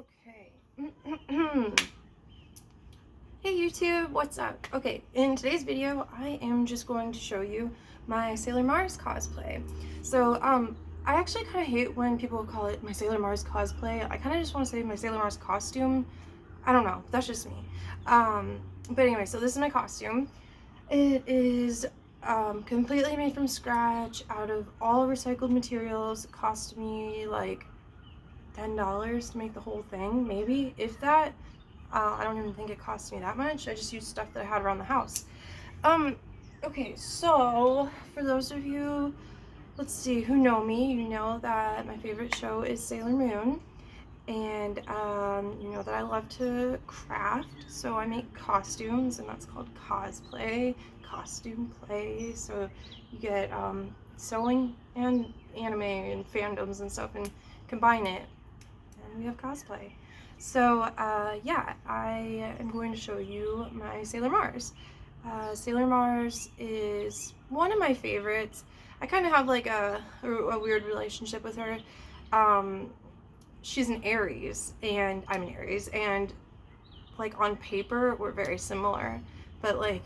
Okay. Hey YouTube, what's up? Okay, in today's video, I am just going to show you my Sailor Mars cosplay. So, I actually kind of hate when people call it my Sailor Mars cosplay. I kind of just want to say my Sailor Mars costume. I don't know, that's just me. But anyway, so this is my costume. It is completely made from scratch out of all recycled materials. It cost me like $10 to make the whole thing, maybe, if that. I don't even think it cost me that much. I just used stuff that I had around the house. Okay, so for those of you, let's see, who know me, you know that my favorite show is Sailor Moon, and you know that I love to craft, so I make costumes, and that's called cosplay, costume play. So you get sewing and anime and fandoms and stuff and combine it, and we have cosplay. So yeah, I am going to show you my Sailor Mars. Sailor Mars is one of my favorites. I kind of have like a weird relationship with her. She's an Aries and I'm an Aries, and like on paper we're very similar, but like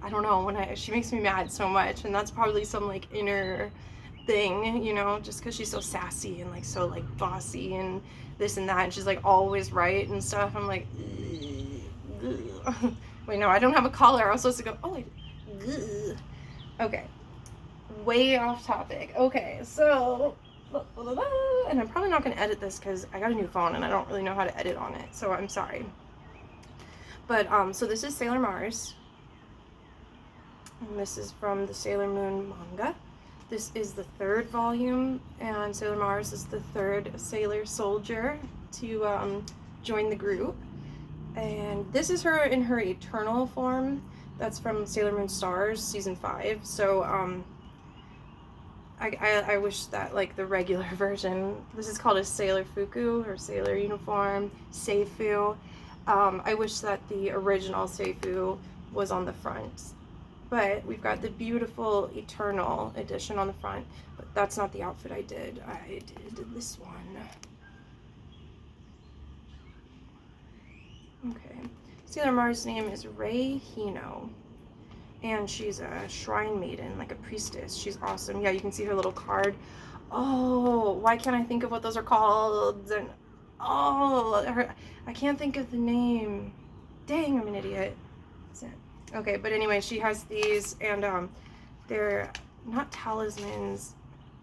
I don't know, she makes me mad so much, and that's probably some like inner thing, you know, just because she's so sassy and like so like bossy and this and that, and she's like always right and stuff. I'm like, wait, no, I don't have a collar. I was supposed to go, oh wait, okay, way off topic. Okay, so, and I'm probably not going to edit this because I got a new phone and I don't really know how to edit on it, so I'm sorry. But so this is Sailor Mars, and this is from the Sailor Moon manga. This is the third volume, and Sailor Mars is the third Sailor Soldier to join the group. And this is her in her eternal form. That's from Sailor Moon Stars season 5. So I wish that like the regular version, this is called a Sailor Fuku or Sailor Uniform, Seifu. I wish that the original Seifu was on the front. But we've got the beautiful Eternal edition on the front, but that's not the outfit I did. I did this one. Okay. Sailor Mars' name is Rei Hino, and she's a shrine maiden, like a priestess. She's awesome. Yeah, you can see her little card. Oh, why can't I think of what those are called? And I can't think of the name. Dang, I'm an idiot. Okay, but anyway, she has these, and they're not talismans.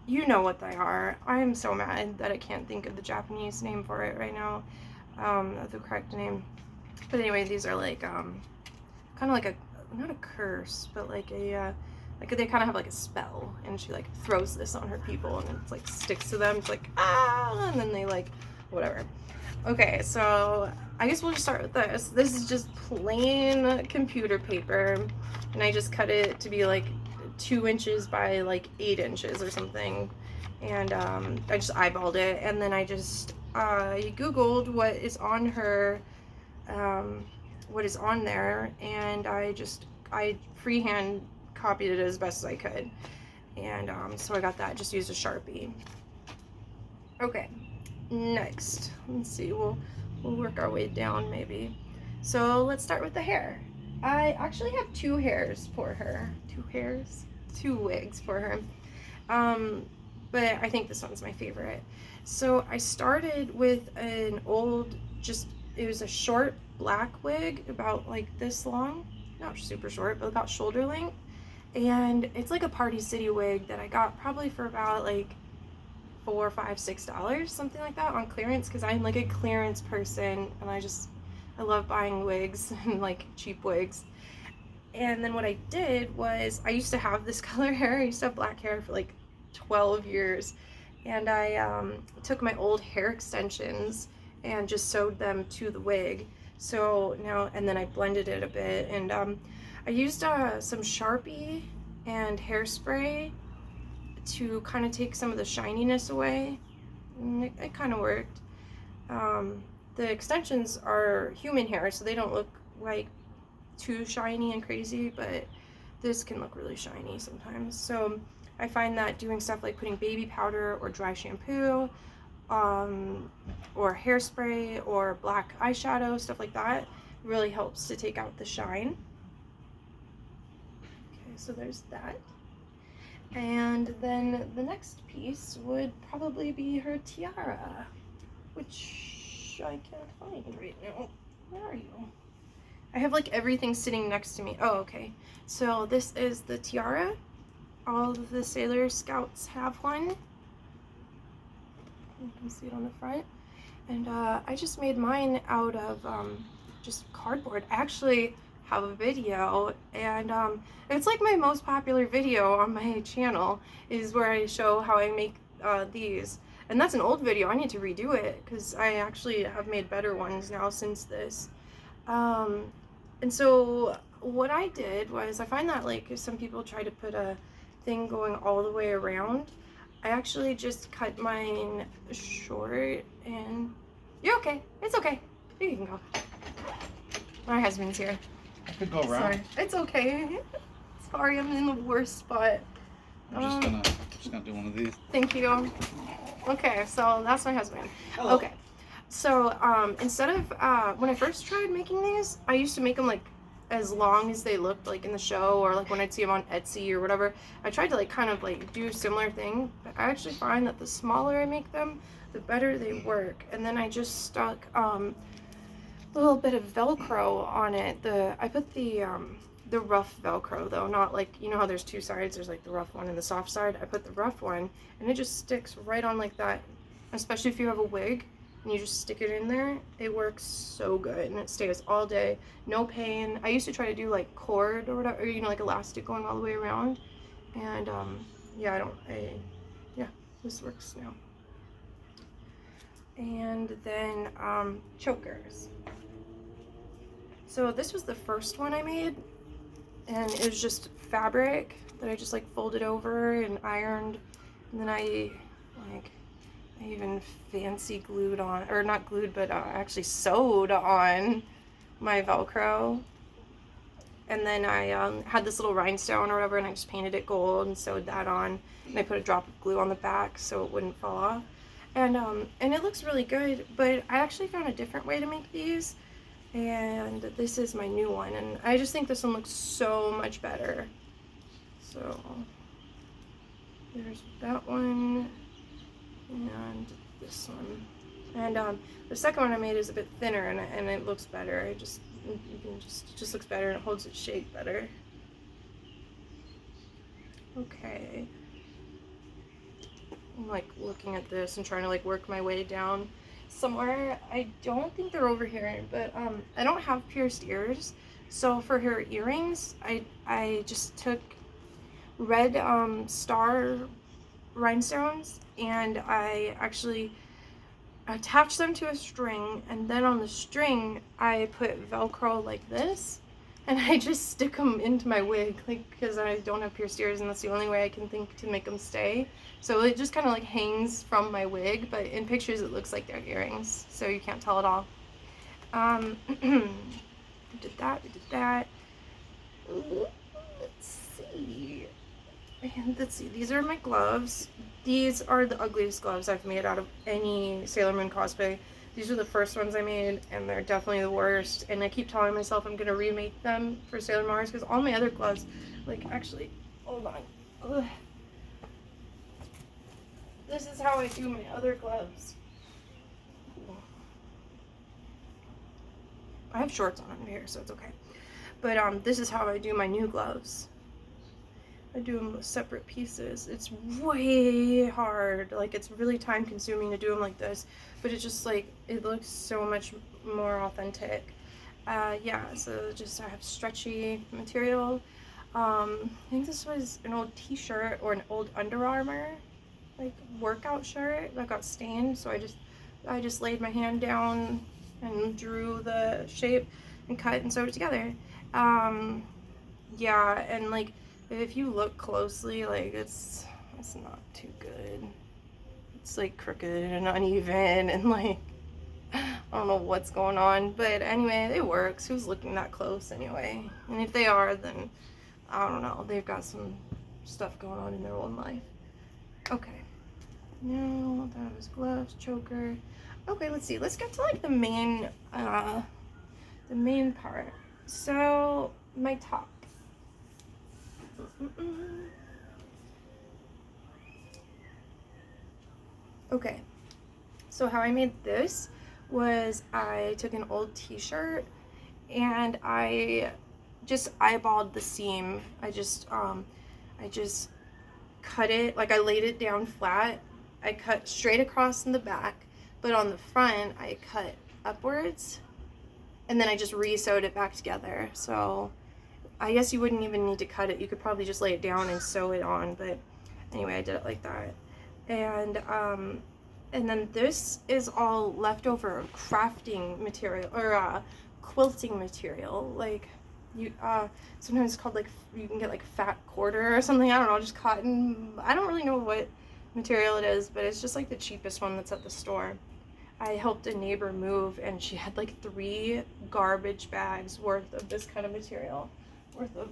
You know what they are. I am so mad that I can't think of the Japanese name for it right now, the correct name. But anyway, these are like kind of like a, not a curse, but like a like they kind of have like a spell, and she like throws this on her people, and it's like sticks to them. It's like ah, and then they like whatever. Okay, so I guess we'll just start with this. This is just plain computer paper, and I just cut it to be like 2 inches by like 8 inches or something, and I just eyeballed it, and then I just googled what is on her, what is on there, and I freehand copied it as best as I could, and so I got that. Just used a Sharpie. Okay. Next, let's see, we'll work our way down maybe. So let's start with the hair. I actually have 2 hairs for her. 2 wigs for her. But I think this one's my favorite. So I started with an old, it was a short black wig about like this long. Not super short, but about shoulder length. And it's like a Party City wig that I got probably for about like $4, $5, $6, something like that, on clearance, because I'm like a clearance person, and I love buying wigs and like cheap wigs. And then what I did was, I used to have this color hair. I used to have black hair for like 12 years, and I took my old hair extensions and just sewed them to the wig. So now, and then I blended it a bit, and I used some Sharpie and hairspray to kind of take some of the shininess away, and it kind of worked. The extensions are human hair, so they don't look like too shiny and crazy, but this can look really shiny sometimes. So I find that doing stuff like putting baby powder or dry shampoo or hairspray or black eyeshadow, stuff like that. Really helps to take out the shine. Okay, so there's that. And then the next piece would probably be her tiara, which I can't find right now. Where are you? I have like everything sitting next to me. Oh, okay. So this is the tiara. All of the Sailor Scouts have one. You can see it on the front. And I just made mine out of just cardboard. I actually have a video, and it's like my most popular video on my channel is where I show how I make these. And that's an old video. I need to redo it because I actually have made better ones now since this. And so what I did was, I find that like if some people try to put a thing going all the way around, I actually just cut mine short. And you're okay. It's okay. You can go. My husband's here. I could go around. Sorry. It's okay. Sorry, I'm in the worst spot. I'm just gonna do one of these. Thank you. Okay, so that's my husband. Hello. Okay. So instead of when I first tried making these, I used to make them like as long as they looked like in the show, or like when I'd see them on Etsy or whatever. I tried to like kind of like do a similar thing, but I actually find that the smaller I make them, the better they work. And then I just stuck a little bit of Velcro on it. I put the rough Velcro though, not like, you know how there's two sides, there's like the rough one and the soft side. I put the rough one, and it just sticks right on like that, especially if you have a wig and you just stick it in there. It works so good, and it stays all day, no pain. I used to try to do like cord or whatever, or, you know, like elastic going all the way around, and yeah, yeah, this works now. And then chokers. So this was the first one I made, and it was just fabric that I just like folded over and ironed, and then I even fancy glued on, or not glued, but actually sewed on my Velcro. And then I had this little rhinestone or whatever, and I just painted it gold and sewed that on, and I put a drop of glue on the back so it wouldn't fall off. And it looks really good, but I actually found a different way to make these, and this is my new one, and I just think this one looks so much better. So there's that one and this one, and the second one I made is a bit thinner, and it looks better. It just looks better, and it holds its shape better. Okay, I'm like looking at this and trying to like work my way down somewhere. I don't think they're over here, but I don't have pierced ears, so for her earrings I just took red star rhinestones, and I actually attached them to a string, and then on the string I put Velcro like this, and I just stick them into my wig, like, because I don't have pierced ears, and that's the only way I can think to make them stay. So it just kind of like hangs from my wig, but in pictures it looks like they're earrings, so you can't tell at all. We did that. Let's see. And let's see, these are my gloves. These are the ugliest gloves I've made out of any Sailor Moon cosplay. These are the first ones I made, and they're definitely the worst. And I keep telling myself I'm gonna remake them for Sailor Mars, because all my other gloves, like, actually, hold on. Ugh. This is how I do my other gloves. I have shorts on under here, so it's okay. But this is how I do my new gloves. I do them with separate pieces. It's way hard. Like, it's really time consuming to do them like this, but it's just like, it looks so much more authentic. Yeah, so just I have stretchy material. I think this was an old t-shirt or an old Under Armour like workout shirt that got stained, so I just laid my hand down and drew the shape and cut and sewed it together. Yeah, and like, if you look closely, like, it's not too good. It's like crooked and uneven, and like, I don't know what's going on, but anyway, it works. Who's looking that close anyway? And if they are, then I don't know, they've got some stuff going on in their own life. Okay, No, that was gloves, choker. Okay, let's see. Let's get to like the main part. So my top. Okay, so how I made this was I took an old t-shirt and I just eyeballed the seam. I just cut it, like I laid it down flat. I cut straight across in the back, but on the front I cut upwards, and then I just re-sewed it back together. So I guess you wouldn't even need to cut it. You could probably just lay it down and sew it on, but anyway, I did it like that. And then this is all leftover crafting material, or quilting material. Like you sometimes it's called, like, you can get like fat quarter or something, I don't know, just cotton. I don't really know what material it is, but it's just like the cheapest one that's at the store. I helped a neighbor move and she had like 3 garbage bags worth of this kind of material, worth of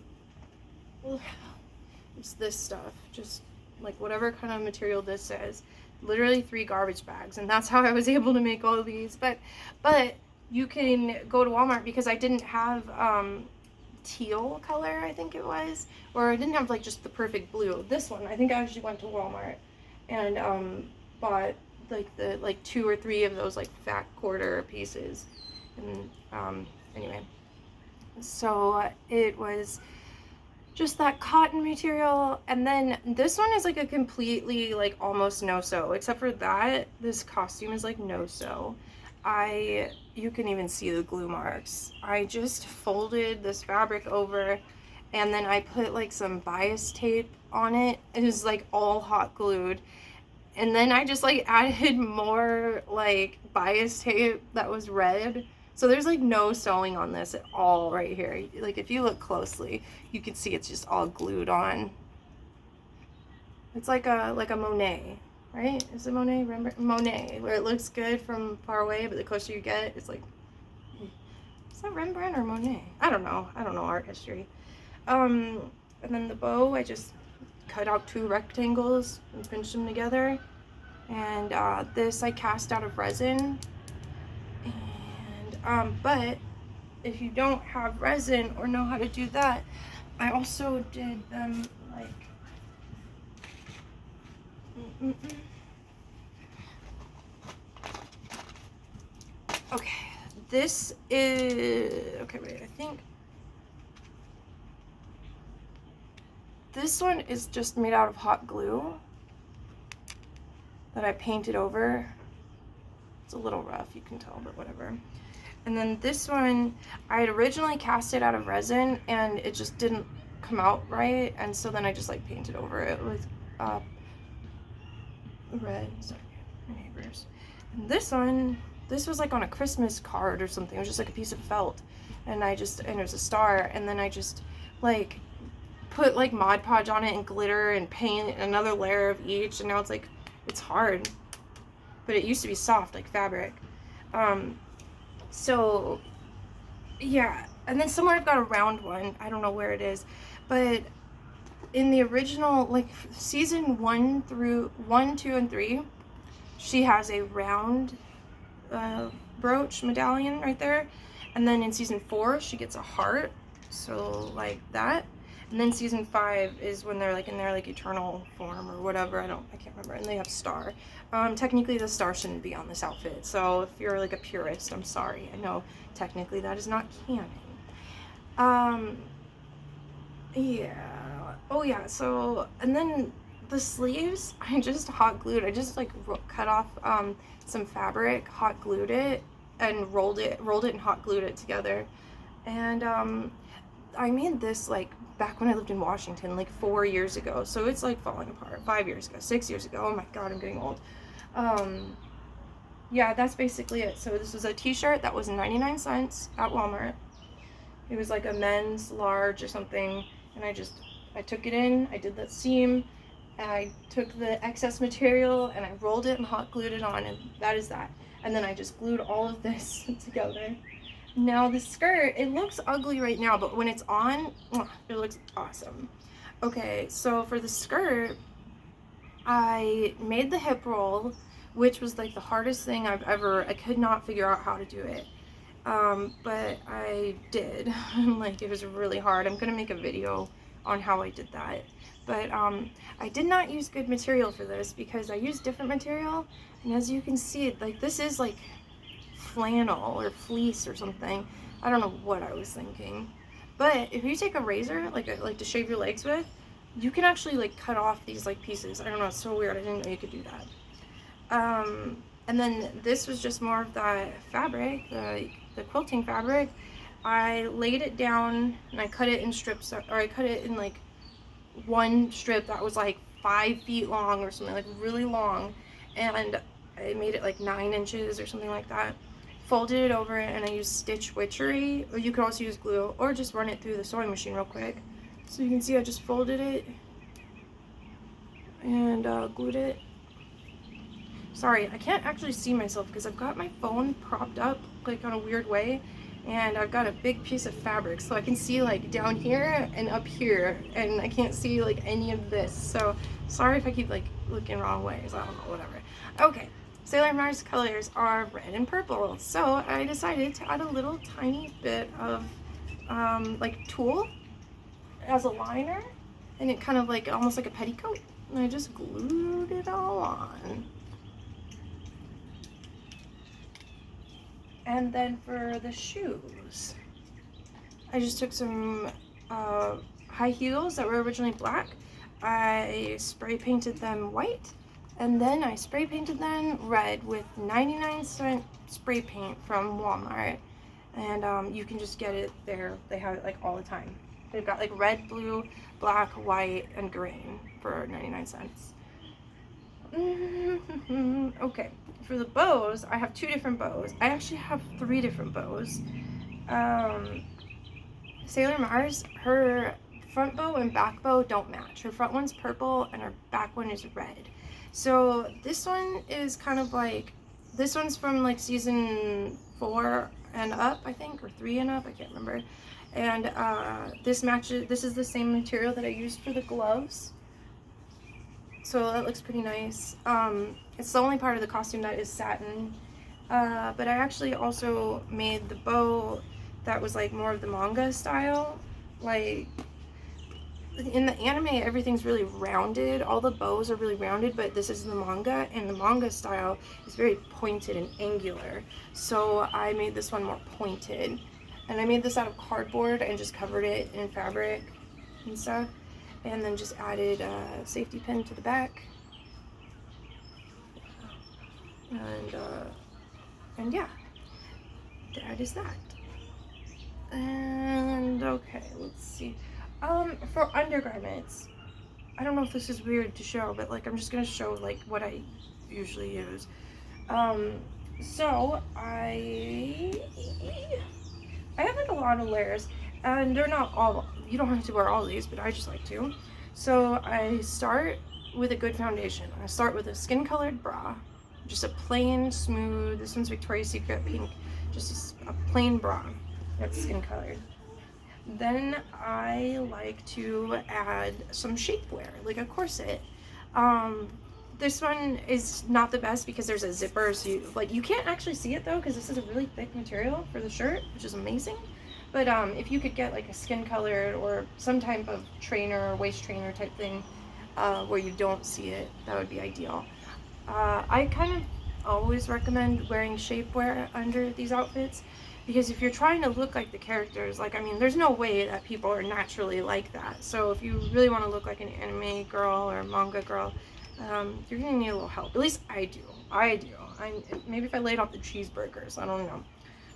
it's this stuff, just like whatever kind of material this is, literally 3 garbage bags, and that's how I was able to make all of these. But you can go to Walmart, because I didn't have teal color, I think it was, or I didn't have like just the perfect blue. This one, I think I actually went to Walmart and bought like 2 or 3 of those like fat quarter pieces. And anyway, so it was just that cotton material. And then this one is like a completely like almost no sew, except for that this costume is like no sew. You can even see the glue marks. I just folded this fabric over and then I put like some bias tape on it. It was like all hot glued. And then I just like added more like bias tape that was red. So there's like no sewing on this at all right here. Like if you look closely, you can see it's just all glued on. It's like a Monet, right? Is it Monet? Monet, where it looks good from far away, but the closer you get, it's like, is that Rembrandt or Monet? I don't know art history. And then the bow, I just cut out 2 rectangles and pinched them together. And this I cast out of resin. And but if you don't have resin or know how to do that, I also did them like okay, this is okay, wait, I think this one is just made out of hot glue that I painted over. It's a little rough, you can tell, but whatever. And then this one, I had originally cast it out of resin and it just didn't come out right, and so then I just like painted over it with red. Sorry, my neighbors. And this one, this was like on a Christmas card or something. It was just like a piece of felt, and it was a star, and then I just like put like Mod Podge on it and glitter and paint another layer of each, and now it's like, it's hard, but it used to be soft like fabric. So yeah, and then somewhere I've got a round one, I don't know where it is, but in the original, like season 1, 2, and 3, she has a round brooch medallion right there, and then in season 4 she gets a heart, so like that. And then season 5 is when they're like in their like eternal form or whatever, I can't remember, and they have star. Technically the star shouldn't be on this outfit, so if you're like a purist, I'm sorry. I know technically that is not canon. Yeah. Oh yeah, so, and then the sleeves, I just hot glued. I just like cut off some fabric, hot glued it, and rolled it and hot glued it together. And I made this like back when I lived in Washington, like 4 years ago. So it's like falling apart. 5 years ago, 6 years ago. Oh my god, I'm getting old. Yeah, that's basically it. So this was a t-shirt that was 99 cents at Walmart. It was like a men's large or something, and I took it in, I did that seam, and I took the excess material and I rolled it and hot glued it on, and that is that. And then I just glued all of this together. Now the skirt, it looks ugly right now, but when it's on, it looks awesome. Okay, so for the skirt, I made the hip roll, which was like the hardest thing I could not figure out how to do it. But I did. Like, it was really hard. I'm gonna make a video on how I did that. But I did not use good material for this because I used different material, and as you can see, like, this is like flannel or fleece or something. I don't know what I was thinking. But if you take a razor, like to shave your legs with, you can actually like cut off these like pieces. I don't know, it's so weird. I didn't know you could do that. And then this was just more of the fabric, the quilting fabric. I laid it down and I cut it in strips, or I cut it in like one strip that was like 5 feet long or something, like really long, and I made it like 9 inches or something like that. Folded it over and I used stitch witchery, or you could also use glue or just run it through the sewing machine real quick. So you can see I just folded it and glued it. Sorry, I can't actually see myself because I've got my phone propped up like on a weird way, and I've got a big piece of fabric, so I can see like down here and up here, and I can't see like any of this. So sorry if I keep like looking wrong ways. I don't know, whatever. Okay, Sailor Mars colors are red and purple, so I decided to add a little tiny bit of like tulle as a liner, and it kind of like almost like a petticoat, and I just glued it all on. And then for the shoes, I just took some high heels that were originally black. I spray painted them white, and then I spray painted them red with 99-cent spray paint from Walmart. And you can just get it there. They have it like all the time. They've got like red, blue, black, white, and green for 99 cents. Okay, for the bows, I have 2 different bows. I actually have 3 different bows. Sailor Mars, her front bow and back bow don't match. Her front one's purple and her back one is red. So this one is kind of like, this one's from like season 4 and up, I think, or 3 and up, I can't remember. And this matches, this is the same material that I used for the gloves. So that looks pretty nice. It's the only part of the costume that is satin. But I actually also made the bow that was like more of the manga style. Like in the anime, everything's really rounded. All the bows are really rounded, but this is the manga, and the manga style is very pointed and angular. So I made this one more pointed. And I made this out of cardboard and just covered it in fabric and stuff. And then just added a safety pin to the back. And yeah, that is that. And okay, let's see. For undergarments, I don't know if this is weird to show, but like I'm just gonna show like what I usually use. So I have like a lot of layers, and they're not all, you don't have to wear all these, but I just like to. So I start with a good foundation. I start with a skin colored bra, just a plain smooth, this one's Victoria's Secret pink, just a plain bra that's skin colored. Then I like to add some shapewear, like a corset. This one is not the best because there's a zipper, so you can't actually see it though, because this is a really thick material for the shirt, which is amazing. But if you could get like a skin colored or some type of trainer or waist trainer type thing where you don't see it, that would be ideal. I kind of always recommend wearing shapewear under these outfits, because if you're trying to look like the characters, like, I mean, there's no way that people are naturally like that. So if you really want to look like an anime girl or a manga girl, you're gonna need a little help. At least I do. Maybe if I laid off the cheeseburgers, I don't know.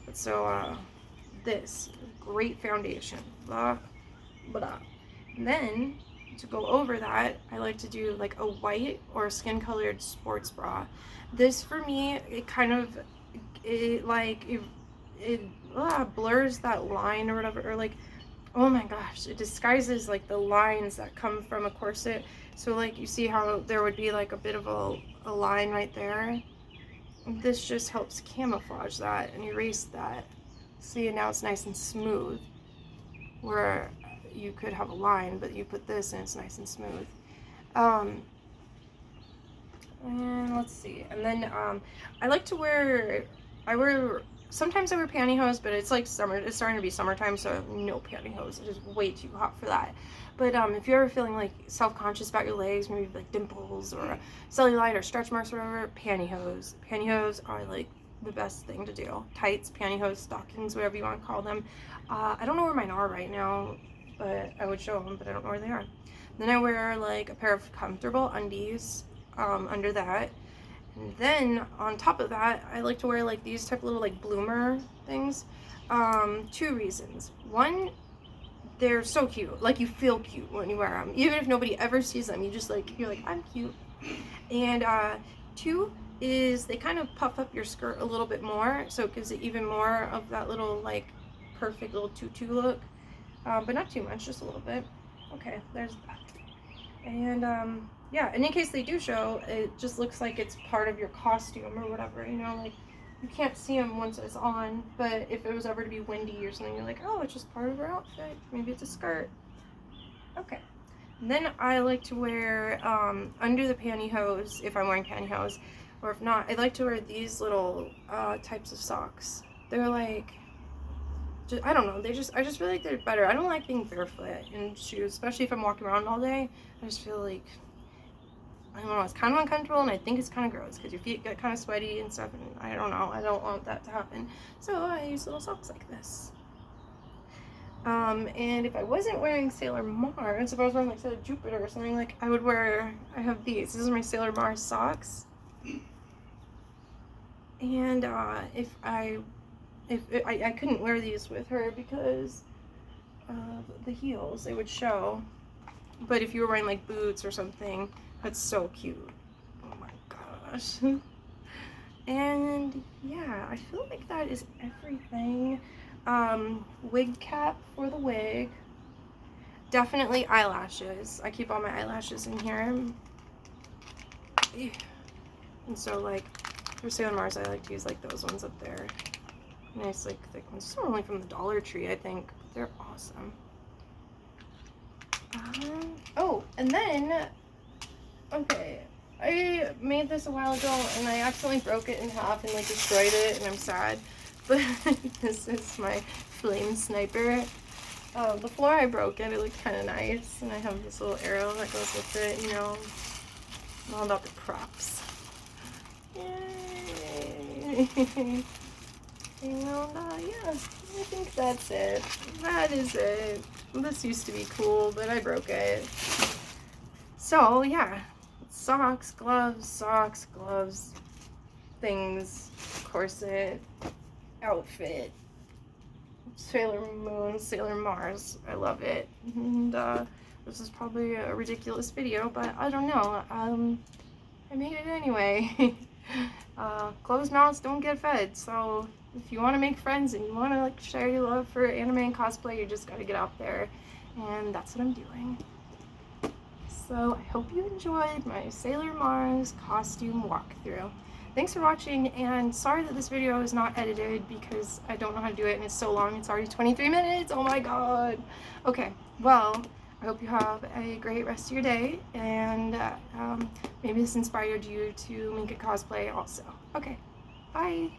But so this great foundation, blah blah. And then to go over that, I like to do like a white or skin colored sports bra. This for me, it kind of blurs that line or whatever, or like, oh my gosh, it disguises like the lines that come from a corset. So like you see how there would be like a bit of a line right there. This just helps camouflage that and erase that. See, now it's nice and smooth, where you could have a line, but you put this and it's nice and smooth. And let's see. And then I like to wear, sometimes I wear pantyhose, but it's like summer. It's starting to be summertime, so no pantyhose. It is way too hot for that. But if you're ever feeling like self-conscious about your legs, maybe like dimples or cellulite or stretch marks or whatever, pantyhose. Pantyhose are like the best thing to do. Tights, pantyhose, stockings, whatever you want to call them. I don't know where mine are right now, but I would show them, but I don't know where they are. Then I wear like a pair of comfortable undies under that. And then on top of that, I like to wear like these type of little like bloomer things. 2 reasons. One, they're so cute. Like, you feel cute when you wear them. Even if nobody ever sees them, you just like, you're like, I'm cute. And 2 is they kind of puff up your skirt a little bit more, so it gives it even more of that little like perfect little tutu look. But not too much, just a little bit. Okay, there's that. And yeah, and in case they do show, it just looks like it's part of your costume or whatever, you know, like you can't see them once it's on, but if it was ever to be windy or something, you're like, oh, it's just part of her outfit. Maybe it's a skirt. Okay. And then I like to wear under the pantyhose, if I'm wearing pantyhose, or if not, I like to wear these little types of socks. They're like, I don't know, I just feel like they're better. I don't like being barefoot in shoes, especially if I'm walking around all day. I just feel like, I don't know, it's kind of uncomfortable, and I think it's kind of gross because your feet get kind of sweaty and stuff, and I don't know, I don't want that to happen. So I use little socks like this. And if I wasn't wearing Sailor Mars, if I was wearing like Sailor Jupiter or something, like I would wear, I have these. These are my Sailor Mars socks. And if I couldn't wear these with her because of the heels, they would show. But if you were wearing like boots or something, that's so cute. Oh my gosh. And yeah, I feel like that is everything. Wig cap for the wig. Definitely eyelashes. I keep all my eyelashes in here. And so like for Sailor Mars, I like to use like those ones up there. Nice like thick ones. These are only from the Dollar Tree, I think. They're awesome. Oh, and then, okay, I made this a while ago and I accidentally broke it in half and like destroyed it, and I'm sad. But this is my flame sniper. Before I broke it, it looked kind of nice, and I have this little arrow that goes with it, you know, all about the props. Yay! And yeah, I think that's it. That is it. This used to be cool, but I broke it. So yeah, socks, gloves, things, corset, outfit, Sailor Moon, Sailor Mars. I love it. And this is probably a ridiculous video, but I don't know. I made it anyway. Closed mouths don't get fed, so if you want to make friends and you want to like share your love for anime and cosplay, you just got to get out there, and that's what I'm doing. So I hope you enjoyed my Sailor Mars costume walkthrough. Thanks for watching, and sorry that this video is not edited because I don't know how to do it and it's so long. It's already 23 minutes. Oh my god. Okay, well, I hope you have a great rest of your day, and maybe this inspired you to make a cosplay also. Okay, bye.